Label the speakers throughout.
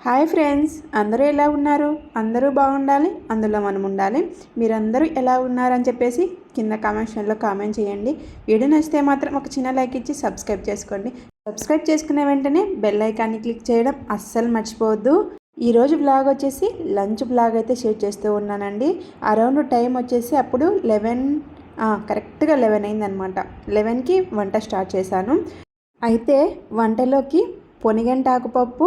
Speaker 1: Hi friends, అందరూ ఎలా ఉన్నారు? అందరూ బాగుండాలి, అందులో మనం ఉండాలి. మీరందరూ ఎలా ఉన్నారని చెప్పేసి కింద కామెంట్ సెక్షన్లో కామెంట్ చేయండి. వీడియో నచ్చితే మాత్రం ఒక చిన్న లైక్ ఇచ్చి సబ్స్క్రైబ్ చేసుకోండి. సబ్స్క్రైబ్ చేసుకునే వెంటనే బెల్ ఐకాన్ని క్లిక్ చేయడం అస్సలు మర్చిపోవద్దు. ఈరోజు బ్లాగ్ వచ్చేసి లంచ్ బ్లాగ్ అయితే షేర్ చేస్తూ ఉన్నానండి. అరౌండ్ టైం వచ్చేసి అప్పుడు 11 కరెక్ట్గా 11 అయిందనమాట. 11కి వంట స్టార్ట్ చేశాను. అయితే వంటలోకి పొనిగంటాకు పప్పు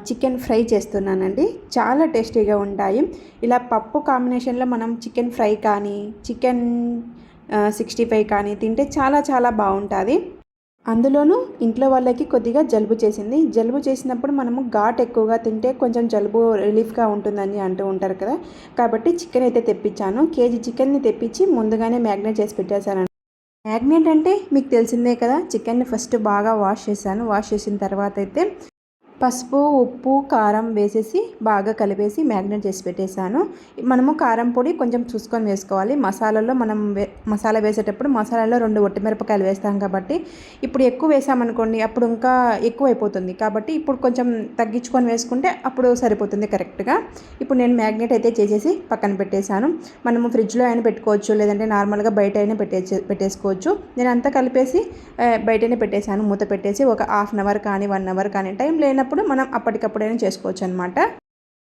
Speaker 1: చికెన్ ఫ్రై చేస్తున్నానండి. చాలా టేస్టీగా ఉంటాయి. ఇలా పప్పు కాంబినేషన్లో మనం చికెన్ ఫ్రై కానీ చికెన్ 65 కానీ తింటే చాలా చాలా బాగుంటుంది. అందులోనూ ఇంట్లో వాళ్ళకి కొద్దిగా జలుబు చేసింది. జలుబు చేసినప్పుడు మనము ఘాట్ ఎక్కువగా తింటే కొంచెం జలుబు రిలీఫ్గా ఉంటుందని అంటూ ఉంటారు కదా. కాబట్టి చికెన్ అయితే తెప్పించాను. కేజీ చికెన్ని తెప్పించి ముందుగానే మ్యాగ్నేట్ చేసి పెట్టేశాను. మ్యాగ్నేట్ అంటే మీకు తెలిసిందే కదా. చికెన్ని ఫస్ట్ బాగా వాష్ చేశాను. వాష్ చేసిన తర్వాత అయితే పసుపు, ఉప్పు, కారం వేసేసి బాగా కలిపేసి మ్యాగ్నేట్ చేసి పెట్టేశాను. మనము కారం పొడి కొంచెం చూసుకొని వేసుకోవాలి. మసాలాలో మనం మసాలా వేసేటప్పుడు మసాలాలో 2 ఒట్టిమిరపకాయలు వేస్తాం కాబట్టి ఇప్పుడు ఎక్కువ వేసామనుకోండి అప్పుడు ఇంకా ఎక్కువ అయిపోతుంది. కాబట్టి ఇప్పుడు కొంచెం తగ్గించుకొని వేసుకుంటే అప్పుడు సరిపోతుంది కరెక్ట్గా. ఇప్పుడు నేను మ్యాగ్నేట్ అయితే చేసేసి పక్కన పెట్టేశాను. మనము ఫ్రిడ్జ్లో అయినా పెట్టుకోవచ్చు, లేదంటే నార్మల్గా బయట అయినా పెట్టేసుకోవచ్చు. నేను అంతా కలిపేసి బయటనే పెట్టేశాను. మూత పెట్టేసి ఒక హాఫ్ అన్ అవర్ కానీ 1 అవర్ కానీ టైం లేనప్పుడు మనం అప్పటికప్పుడైనా చేసుకోవచ్చు అనమాట.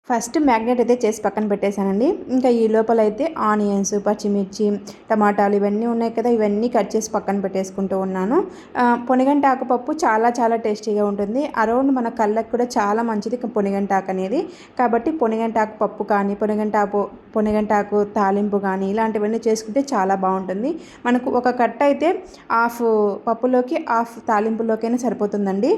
Speaker 1: ఫస్ట్ మ్యాగ్నేట్ అయితే చేసి పక్కన పెట్టేశానండి. ఇంకా ఈ లోపల అయితే ఆనియన్స్, పచ్చిమిర్చి, టమాటాలు ఇవన్నీ ఉన్నాయి కదా, ఇవన్నీ కట్ చేసి పక్కన పెట్టేసుకుంటూ ఉన్నాను. పొనిగంటాకు పప్పు చాలా చాలా టేస్టీగా ఉంటుంది. అరౌండ్ మన కళ్ళకు కూడా చాలా మంచిది పొనిగంటాకు అనేది. కాబట్టి పొనిగంటాకు పప్పు కానీ పొనిగంటాకు తాలింపు కానీ ఇలాంటివన్నీ చేసుకుంటే చాలా బాగుంటుంది. మనకు ఒక కట్ట అయితే హాఫ్ పప్పులోకి హాఫ్ తాలింపులోకైనా సరిపోతుందండి.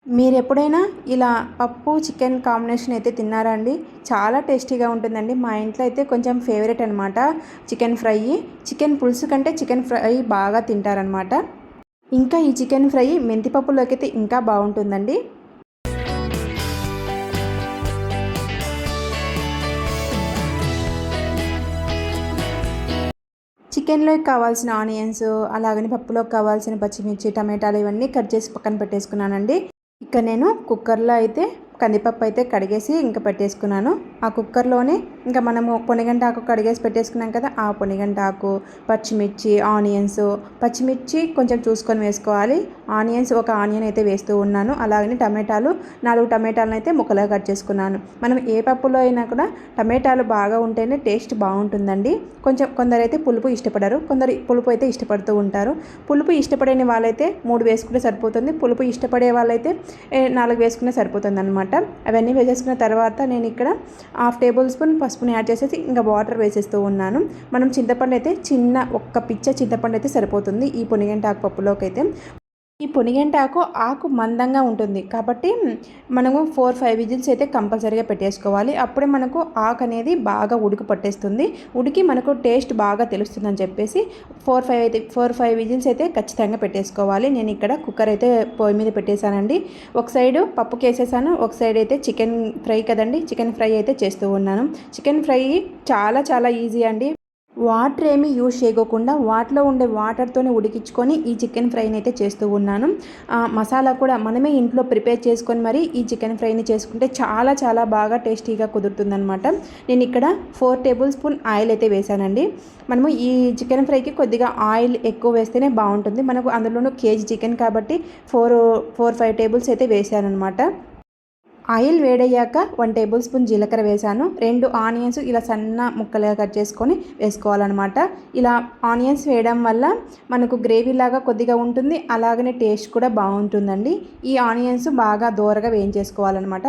Speaker 1: మీరు ఎప్పుడైనా ఇలా పప్పు చికెన్ కాంబినేషన్ అయితే తిన్నారా అండి? చాలా టేస్టీగా ఉంటుందండి. మా ఇంట్లో అయితే కొంచెం ఫేవరెట్ అనమాట చికెన్ ఫ్రై. చికెన్ పులుసు కంటే చికెన్ ఫ్రై బాగా తింటారనమాట. ఇంకా ఈ చికెన్ ఫ్రై మెంతిపప్పులోకి అయితే ఇంకా బాగుంటుందండి. చికెన్లోకి కావాల్సిన ఆనియన్స్, అలాగని పప్పులోకి కావాల్సిన పచ్చిమిర్చి, టమాటాలు ఇవన్నీ కట్ చేసి పక్కన పెట్టేసుకున్నానండి. ఇక నేను కుక్కర్లో అయితే కందిపప్పు అయితే కడిగేసి ఇంకా పెట్టేసుకున్నాను. ఆ కుక్కర్లోనే ఇంకా మనము పొనిగంటాకు కడిగేసి పెట్టేసుకున్నాం కదా, ఆ పొనిగంటాకు, పచ్చిమిర్చి, ఆనియన్స్, పచ్చిమిర్చి కొంచెం చూసుకొని వేసుకోవాలి. ఆనియన్స్ ఒక ఆనియన్ అయితే వేస్తూ ఉన్నాను. అలాగని టమాటాలు 4 టమాటాలను అయితే ముక్కలుగా కట్ చేసుకున్నాను. మనం ఏ పప్పులో అయినా కూడా టమాటాలు బాగా ఉంటేనే టేస్ట్ బాగుంటుందండి. కొందరైతే పులుపు ఇష్టపడరు, కొందరు పులుపు అయితే ఇష్టపడుతూ ఉంటారు. పులుపు ఇష్టపడని వాళ్ళైతే 3 వేసుకుంటే సరిపోతుంది. పులుపు ఇష్టపడే వాళ్ళైతే 4 వేసుకునే సరిపోతుంది అనమాట. అవన్నీ వేసేసుకున్న తర్వాత నేను ఇక్కడ 1/2 టేబుల్ స్పూన్ పసుపుని యాడ్ చేసేసి ఇంకా వాటర్ వేసేస్తూ ఉన్నాను. మనం చింతపండు అయితే ఒక్క పిచ్చ చింతపండు అయితే సరిపోతుంది ఈ పొనిగంటాకు పప్పులోకి అయితే. ఈ పొనిగంటాకు ఆకు మందంగా ఉంటుంది కాబట్టి మనము 4-5 విజిల్స్ అయితే కంపల్సరీగా పెట్టేసుకోవాలి. అప్పుడే మనకు ఆకు అనేది బాగా ఉడికి పట్టేస్తుంది. ఉడికి మనకు టేస్ట్ బాగా తెలుస్తుందని చెప్పేసి 4-5 విజిల్స్ అయితే ఖచ్చితంగా పెట్టేసుకోవాలి. నేను ఇక్కడ కుక్కర్ అయితే పొయ్యి మీద పెట్టేశానండి. ఒక సైడు పప్పుకి వేసేసాను, ఒక సైడ్ అయితే చికెన్ ఫ్రై కదండి, చికెన్ ఫ్రై అయితే చేస్తూ ఉన్నాను. చికెన్ ఫ్రై చాలా చాలా ఈజీ అండి. వాటర్ ఏమీ యూజ్ చేయకుండా వాటిలో ఉండే వాటర్తోనే ఉడికించుకొని ఈ చికెన్ ఫ్రైని అయితే చేస్తూ ఉన్నాను. మసాలా కూడా మనమే ఇంట్లో ప్రిపేర్ చేసుకొని మరి ఈ చికెన్ ఫ్రైని చేసుకుంటే చాలా చాలా బాగా టేస్టీగా కుదురుతుందనమాట. నేను ఇక్కడ 4 టేబుల్ స్పూన్ ఆయిల్ అయితే వేసానండి. మనము ఈ చికెన్ ఫ్రైకి కొద్దిగా ఆయిల్ ఎక్కువ వేస్తేనే బాగుంటుంది. మనకు అందులోనూ కేజీ చికెన్ కాబట్టి 4-5 టేబుల్స్ అయితే వేసానమాట. ఆయిల్ వేడయ్యాక 1 టేబుల్ స్పూన్ జీలకర్ర వేసాను. 2 ఆనియన్స్ ఇలా సన్న ముక్కలుగా కట్ చేసుకొని వేసుకోవాలన్నమాట. ఇలా ఆనియన్స్ వేయడం వల్ల మనకు గ్రేవీ లాగా కొద్దిగా ఉంటుంది, అలాగనే టేస్ట్ కూడా బాగుంటుందండి. ఈ ఆనియన్స్ బాగా దోరగా వేయించేసుకోవాలన్నమాట.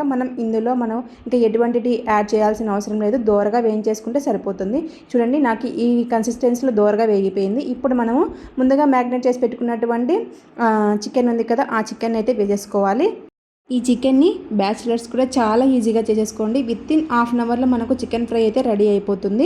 Speaker 1: ఇందులో ఇంకా ఎటువంటిది యాడ్ చేయాల్సిన అవసరం లేదు, దోరగా వేయించేసుకుంటే సరిపోతుంది. చూడండి, నాకు ఈ కన్సిస్టెన్సీలో దోరగా వేగిపోయింది. ఇప్పుడు మనము ముందుగా మ్యాగ్నేట్ చేసి పెట్టుకున్నటువంటి చికెన్ ఉంది కదా, ఆ చికెన్ అయితే వేసేసుకోవాలి. ఈ చికెన్ని బ్యాచిలర్స్ కూడా చాలా ఈజీగా చేసేసుకోండి. వితిన్ హాఫ్ అన్ అవర్లో మనకు చికెన్ ఫ్రై అయితే రెడీ అయిపోతుంది.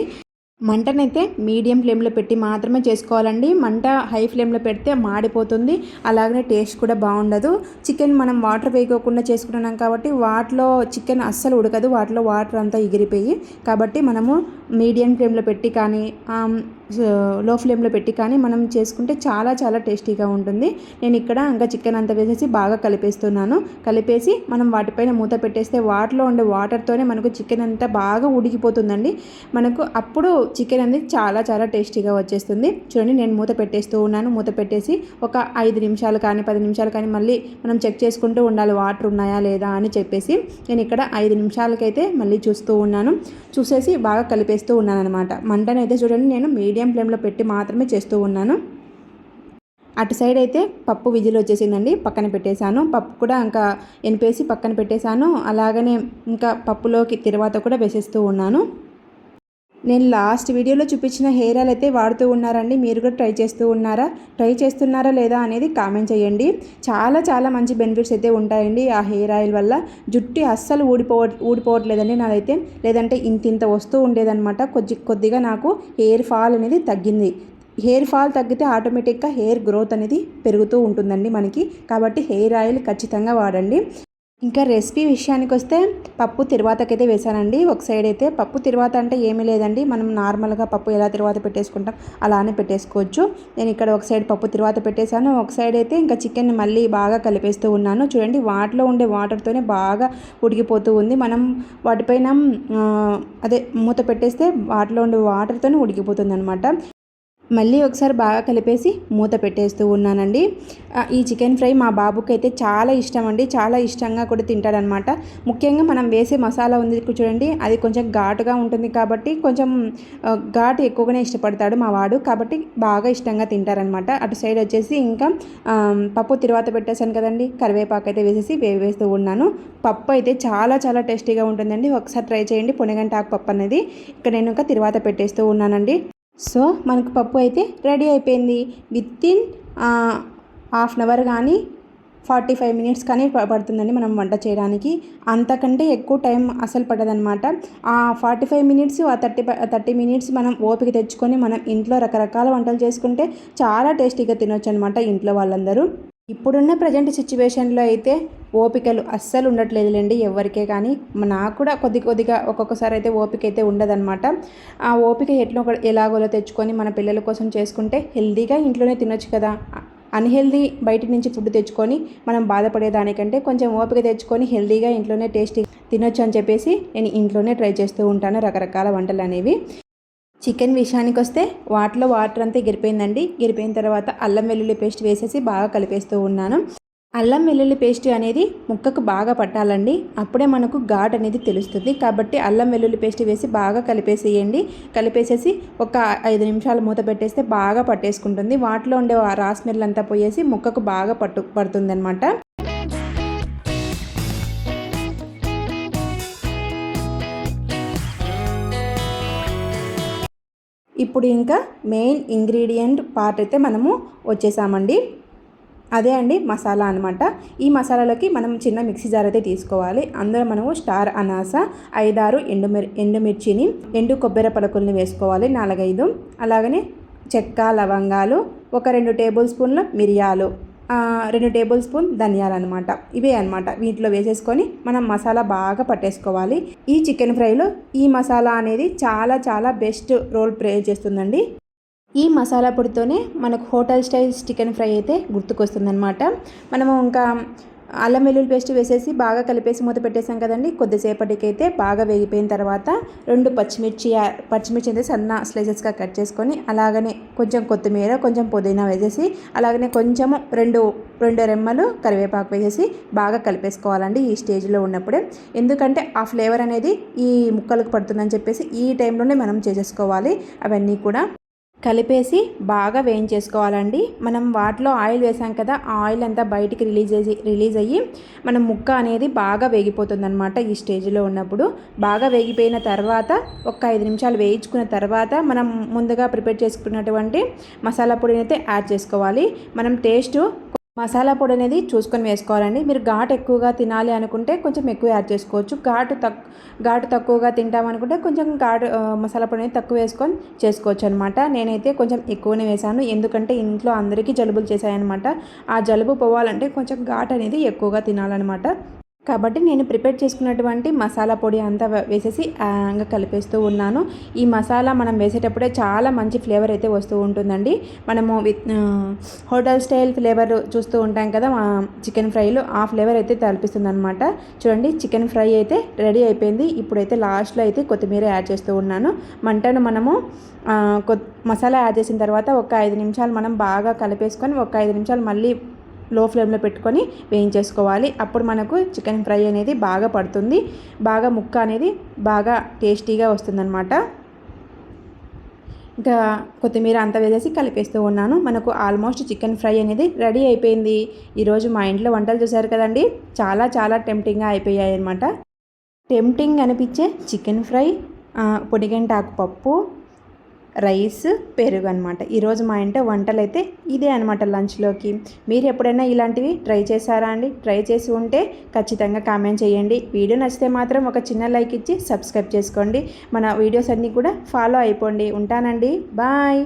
Speaker 1: మంటనైతే మీడియం ఫ్లేమ్లో పెట్టి మాత్రమే చేసుకోవాలండి. మంట హై ఫ్లేమ్లో పెడితే మాడిపోతుంది, అలాగనే టేస్ట్ కూడా బాగుండదు. చికెన్ మనం వాటర్ వేయకోకుండా చేసుకుంటున్నాం కాబట్టి వాటిలో చికెన్ అస్సలు ఉడకదు, వాటిలో వాటర్ అంతా ఎగిరిపోయి. కాబట్టి మనము మీడియం ఫ్లేమ్లో పెట్టి కానీ లో ఫ్లేమ్లో పెట్టి కానీ మనం చేసుకుంటే చాలా చాలా టేస్టీగా ఉంటుంది. నేను ఇక్కడ ఇంకా చికెన్ అంతా వేసేసి బాగా కలిపేస్తున్నాను. కలిపేసి మనం వాటిపైన మూత పెట్టేస్తే వాటిలో ఉండే వాటర్తోనే మనకు చికెన్ అంతా బాగా ఉడికిపోతుందండి. మనకు అప్పుడు చికెన్ అనేది చాలా చాలా టేస్టీగా వచ్చేస్తుంది. చూడండి, నేను మూత పెట్టేస్తూ ఉన్నాను. మూత పెట్టేసి ఒక 5 నిమిషాలు కానీ 10 నిమిషాలు కానీ మళ్ళీ మనం చెక్ చేసుకుంటూ ఉండాలి వాటర్ ఉన్నాయా లేదా అని చెప్పేసి. నేను ఇక్కడ 5 నిమిషాలకైతే మళ్ళీ చూస్తూ ఉన్నాను. చూసేసి బాగా కలిపేస్తూ ఉన్నాను అనమాట. మంటనైతే చూడండి, నేను మీడియం ఫ్లేమ్లో పెట్టి మాత్రమే చేస్తూ ఉన్నాను. అటు సైడ్ అయితే పప్పు విజిల్ వచ్చేసిందండి, పక్కన పెట్టేశాను. పప్పు కూడా ఇంకా ఎనిపేసి పక్కన పెట్టేశాను. అలాగనే ఇంకా పప్పులోకి తిరువాత కూడా వేసేస్తూ ఉన్నాను. నేను లాస్ట్ వీడియోలో చూపించిన హెయిర్ ఆయిల్ అయితే వాడుతూ ఉన్నారండి. మీరు కూడా ట్రై చేస్తున్నారా లేదా అనేది కామెంట్ చేయండి. చాలా చాలా మంచి బెనిఫిట్స్ అయితే ఉంటాయండి ఆ హెయిర్ ఆయిల్ వల్ల. జుట్టు అస్సలు ఊడిపోవట్లేదండి నాదైతే. లేదంటే ఇంత వస్తూ ఉండేదన్నమాట. కొద్దిగా నాకు హెయిర్ ఫాల్ అనేది తగ్గింది. హెయిర్ ఫాల్ తగ్గితే ఆటోమేటిక్గా హెయిర్ గ్రోత్ అనేది పెరుగుతూ ఉంటుందండి మనకి. కాబట్టి హెయిర్ ఆయిల్ ఖచ్చితంగా వాడండి. ఇంకా రెసిపీ విషయానికి వస్తే పప్పు తిరువాతకైతే వేసానండి. ఒక సైడ్ అయితే పప్పు తిరువాత అంటే ఏమీ లేదండి, మనం నార్మల్గా పప్పు ఎలా తిరువాత పెట్టేసుకుంటాం అలానే పెట్టేసుకోవచ్చు. నేను ఇక్కడ ఒక సైడ్ పప్పు తిరువాత పెట్టేశాను. ఒక సైడ్ అయితే ఇంకా చికెన్ మళ్ళీ బాగా కలిపేస్తూ ఉన్నాను. చూడండి, వాటిలో ఉండే వాటర్తోనే బాగా ఉడికిపోతూ ఉంది. మనం వాటిపైన మూత పెట్టేస్తే వాటిలో ఉండే వాటర్తోనే ఉడికిపోతుంది అనమాట. మళ్ళీ ఒకసారి బాగా కలిపేసి మూత పెట్టేస్తూ ఉన్నానండి. ఈ చికెన్ ఫ్రై మా బాబుకి అయితే చాలా ఇష్టం అండి. చాలా ఇష్టంగా కూడా తింటాడనమాట. ముఖ్యంగా మనం వేసే మసాలా ఉంది చూడండి, అది కొంచెం ఘాటుగా ఉంటుంది కాబట్టి కొంచెం ఘాటు ఎక్కువగానే ఇష్టపడతాడు మా వాడు. కాబట్టి బాగా ఇష్టంగా తింటారనమాట. అటు సైడ్ వచ్చేసి ఇంకా పప్పు తిరువాత పెట్టేశాను కదండి, కరివేపాకు అయితే వేస్తూ ఉన్నాను. పప్పు అయితే చాలా చాలా టేస్టీగా ఉంటుందండి. ఒకసారి ట్రై చేయండి, పొనగంటాకు పప్పు అనేది. ఇక్కడ నేను ఇంకా తిరువాత పెట్టేస్తూ ఉన్నానండి. సో మనకు పప్పు అయితే రెడీ అయిపోయింది. వితిన్ హాఫ్ అన్ అవర్ కానీ 45 మినిట్స్ కానీ పడుతుందండి మనం వంట చేయడానికి. అంతకంటే ఎక్కువ టైం అసలు పడదనమాట. ఆ 45 మినిట్స్, ఆ 30 మినిట్స్ మనం ఓపిక తెచ్చుకొని మనం ఇంట్లో రకరకాల వంటలు చేసుకుంటే చాలా టేస్టీగా తినొచ్చు అనమాట ఇంట్లో వాళ్ళందరూ. ఇప్పుడున్న ప్రజెంట్ సిచ్యువేషన్లో అయితే ఓపికలు అస్సలు ఉండట్లేదులేండి ఎవరికే. కానీ నాకు కూడా కొద్దిగా ఒక్కొక్కసారి అయితే ఓపిక అయితే ఉండదన్నమాట. ఆ ఓపిక ఎలాగోలో తెచ్చుకొని మన పిల్లల కోసం చేసుకుంటే హెల్తీగా ఇంట్లోనే తినొచ్చు కదా. అన్హెల్దీ బయట నుంచి ఫుడ్ తెచ్చుకొని మనం బాధపడేదానికంటే కొంచెం ఓపిక తెచ్చుకొని హెల్తీగా ఇంట్లోనే టేస్టీ తినొచ్చు అని చెప్పేసి నేను ఇంట్లోనే ట్రై చేస్తూ ఉంటాను రకరకాల వంటలు అనేవి. చికెన్ విషయానికి వస్తే వాటిలో వాటర్ అంతా గిరిపోయిన తర్వాత అల్లం వెల్లుల్లి పేస్ట్ వేసేసి బాగా కలిపేస్తూ ఉన్నాను. అల్లం వెల్లుల్లి పేస్ట్ అనేది ముక్కకు బాగా పట్టాలండి, అప్పుడే మనకు ఘాట్ అనేది తెలుస్తుంది. కాబట్టి అల్లం వెల్లుల్లి పేస్ట్ వేసి బాగా కలిపేసేసి ఒక 5 నిమిషాలు మూత పెట్టేస్తే బాగా పట్టేసుకుంటుంది. వాటిలో ఉండే రా స్మెల్ అంతా పోయేసి ముక్కకు బాగా పడుతుంది అనమాట. ఇప్పుడు ఇంకా మెయిన్ ఇంగ్రీడియంట్ పార్ట్ అయితే మనము వచ్చేసామండి. అదే అండి మసాలా అనమాట. ఈ మసాలాలోకి మనం చిన్న మిక్సీ జార్ అయితే తీసుకోవాలి. అందులో మనము స్టార్ అనాస, 5-6 ఎండుమిర్చిని, ఎండు కొబ్బరి పలుకుల్ని వేసుకోవాలి 4-5. అలాగనే చెక్క, లవంగాలు, ఒక 2 టేబుల్ స్పూన్ల మిరియాలు, 2 టేబుల్ స్పూన్ ధనియాలు అనమాట. ఇవే అనమాట. వీటిలో వేసేసుకొని మనం మసాలా బాగా పట్టేసుకోవాలి. ఈ చికెన్ ఫ్రైలో ఈ మసాలా అనేది చాలా చాలా బెస్ట్ రోల్ ప్లే చేస్తుందండి. ఈ మసాలా పొడితోనే మనకు హోటల్ స్టైల్ చికెన్ ఫ్రై అయితే గుర్తుకొస్తుందన్నమాట. మనము ఇంకా అల్లం వెల్లుల్లి పేస్ట్ వేసేసి బాగా కలిపేసి మూత పెట్టేసాం కదండి. కొద్దిసేపటికైతే బాగా వేగిపోయిన తర్వాత 2 పచ్చిమిర్చి అయితే సన్న స్లైసెస్గా కట్ చేసుకొని, అలాగనే కొంచెం కొత్తిమీర, కొంచెం పుదీనా వేసేసి, అలాగనే కొంచెము 2 రెమ్మలు కరివేపాకు వేసేసి బాగా కలిపేసుకోవాలండి ఈ స్టేజ్లో ఉన్నప్పుడే. ఎందుకంటే ఆ ఫ్లేవర్ అనేది ఈ ముక్కలకు పడుతుందని చెప్పేసి ఈ టైంలోనే మనం చేసేసుకోవాలి. అవన్నీ కూడా కలిపేసి బాగా వేయించేసుకోవాలండి. మనం వాటిలో ఆయిల్ వేసాం కదా, ఆ ఆయిల్ అంతా బయటికి రిలీజ్ అయ్యి మనం ముక్క అనేది బాగా వేగిపోతుందన్నమాట. ఈ స్టేజ్లో ఉన్నప్పుడు బాగా వేగిపోయిన తర్వాత ఒక 5 నిమిషాలు వేయించుకున్న తర్వాత మనం ముందుగా ప్రిపేర్ చేసుకున్నటువంటి మసాలా పొడిని అయితే యాడ్ చేసుకోవాలి. మనం మసాలా పొడి అనేది చూసుకొని వేసుకోవాలండి. మీరు ఘాటు ఎక్కువగా తినాలి అనుకుంటే కొంచెం ఎక్కువ యాడ్ చేసుకోవచ్చు. ఘాటు తక్కువగా తింటామనుకుంటే కొంచెం మసాలా పొడి అనేది తక్కువ వేసుకొని చేసుకోవచ్చు అనమాట. నేనైతే కొంచెం ఎక్కువనే వేసాను, ఎందుకంటే ఇంట్లో అందరికీ జలుబులు చేశాయన్నమాట. ఆ జలుబు పోవాలంటే కొంచెం ఘాటు అనేది ఎక్కువగా తినాలన్నమాట. కాబట్టి నేను ప్రిపేర్ చేసుకున్నటువంటి మసాలా పొడి అంతా వేసేసి ఇంకా కలిపేస్తూ ఉన్నాను. ఈ మసాలా మనం వేసేటప్పుడే చాలా మంచి ఫ్లేవర్ అయితే వస్తూ ఉంటుందండి. మనము హోటల్ స్టైల్ ఫ్లేవర్ చూస్తూ ఉంటాం కదా చికెన్ ఫ్రైలో, ఆ ఫ్లేవర్ అయితే తలపిస్తుంది అనమాట. చూడండి, చికెన్ ఫ్రై అయితే రెడీ అయిపోయింది. ఇప్పుడైతే లాస్ట్లో అయితే కొత్తిమీర యాడ్ చేస్తూ ఉన్నాను. మంటను మనము మసాలా యాడ్ చేసిన తర్వాత ఒక 5 నిమిషాలు మనం బాగా కలిపేసుకొని ఒక 5 నిమిషాలు మళ్ళీ లో ఫ్లేమ్లో పెట్టుకొని వేయించేసుకోవాలి. అప్పుడు మనకు చికెన్ ఫ్రై అనేది బాగా పడుతుంది, బాగా ముక్క అనేది బాగా టేస్టీగా వస్తుందన్నమాట. ఇంకా కొత్తిమీర అంతా వేసేసి కలిపేస్తూ ఉన్నాను. మనకు ఆల్మోస్ట్ చికెన్ ఫ్రై అనేది రెడీ అయిపోయింది. ఈరోజు మా ఇంట్లో వంటలు చూసారు కదండి, చాలా చాలా టెంప్టింగ్గా అయిపోయాయి అన్నమాట. టెంప్టింగ్ అనిపించే చికెన్ ఫ్రై, పొడిగంటాకు పప్పు, రైస్, పెరుగు అనమాట. ఈరోజు మా ఇంట్లో వంటలు అయితే ఇదే అనమాట లంచ్లోకి. మీరు ఎప్పుడైనా ఇలాంటివి ట్రై చేశారా అండి? ట్రై చేసి ఉంటే ఖచ్చితంగా కామెంట్ చేయండి. వీడియో నచ్చితే మాత్రం ఒక చిన్న లైక్ ఇచ్చి సబ్స్క్రైబ్ చేసుకోండి. మన వీడియోస్ అన్నీ కూడా ఫాలో అయిపోండి. ఉంటానండి, బాయ్.